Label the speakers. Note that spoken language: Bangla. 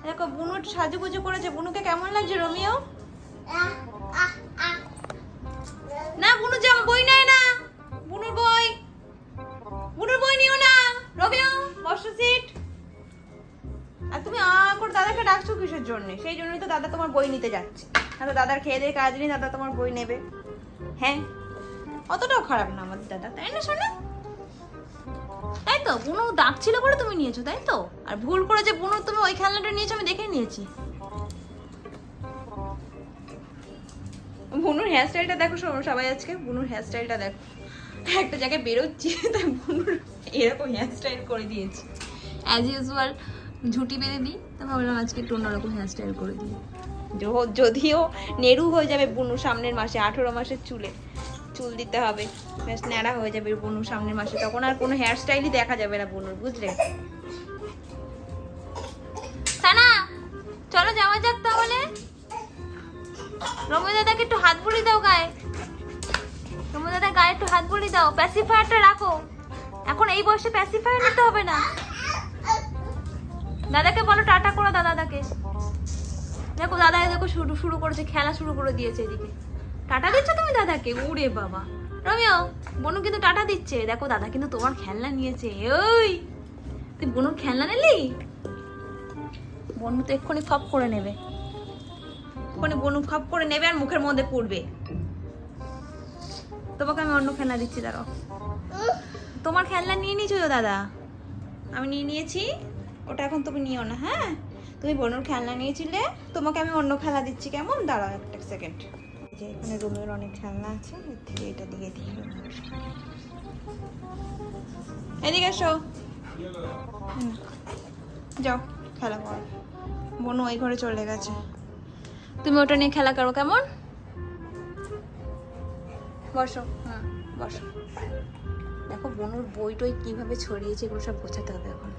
Speaker 1: দেখো বুনু সাজুগুজু করেছে। বুনুকে কেমন লাগছে রোমিও? না বুনু জামা বই নেয় না। বুনুর বই নিও না। রোমিও বসো সিট। আর তুমি করে দাদাকে ডাকছো কিসের জন্য? সেই জন্যই তো দাদা তোমার বই নিতে যাচ্ছে। না তো দাদার খেয়ে দিয়ে কাজ নেই, দাদা তোমার বই নেবে। হ্যাঁ, অতটাও খারাপ না আমাদের দাদা, তাই না শোনা? তাই তো বুনু ডাকছিল বলে তুমি নিয়েছো, তাই তো? আর ভুল করে যে বুনু তুমি ওই খেলনাটা নিয়েছো আমি দেখে নিয়েছি। বুনুর হেয়ারস্টাইলটা দেখো সবাই আজকে। বুনুর হেয়ারস্টাইলটা দেখো, একটা জায়গায় বেরোচ্ছি তাই বুনুর এরকম হেয়ারস্টাইল করে দিয়েছি। অ্যাজ ইউজুয়াল ঝুটি বেঁধে দিই, তো ভাবলাম আজকে একটু অন্যরকম হেয়ারস্টাইল করে দিই। যদিও নেড়ু হয়ে যাবে বুনু সামনের মাসে, 18 মাসের চুল দিতে হবে, বেশ ন্যাড়া হয়ে যাবে বুনু সামনের মাসে। তখন আর কোনো হেয়ারস্টাইলই দেখা যাবে না বুনুর, বুঝলে? সানা চলো যাওয়া যাক তাহলে। রমি দাদাকে একটু হাত বুলিয়ে দাও গায়ে। রমি দাদা গায়ে একটু হাত বুলিয়ে দাও। প্যাসিফায়ারটা রাখো, এখন এই বয়সে প্যাসিফায়ার নিতে হবে না। দাদাকে বলো টাটা করো দাদাকে। দেখো দাদা দেখো শুরু করেছে, খেলা শুরু করে দিয়েছে এদিকে। টাটা দিচ্ছ তুমি দাদাকে? উড়ে বাবা। রমিও বনু কিন্তু টাটা দিচ্ছে। দেখো দাদা কিন্তু তোমার খেলনা নিয়েছে। ওই তুই বনুর খেলনা নিলি? বনু তো এক্ষুনি খপ করে নেবে, বনু খপ করে নেবে আর মুখের মধ্যে পড়বে। তোমাকে আমি অন্য খেলনা দিচ্ছি, দাঁড়াও। তোমার খেলনা নিয়ে নিয়েছো তো দাদা? আমি নিয়ে নিয়েছি, ওটা এখন তুমি নিও না। হ্যাঁ, তুমি বনুর খেলনা নিয়েছিলে, তোমাকে আমি অন্য খেলনা দিচ্ছি, কেমন? দাঁড়াও একটা সেকেন্ড। যে এখানে রুমের অনেক খেলনা আছে, এর থেকে এটা দিয়ে দিই। এদিকে এসো, যাও খেলা করো। বনু ওই ঘরে চলে গেছে, তুমি ওটা নিয়ে খেলা করো, কেমন? বসো, হ্যাঁ বসো। দেখো বনুর বই টই কিভাবে ছড়িয়েছে, এগুলো সব গোছাতে হবে এখন।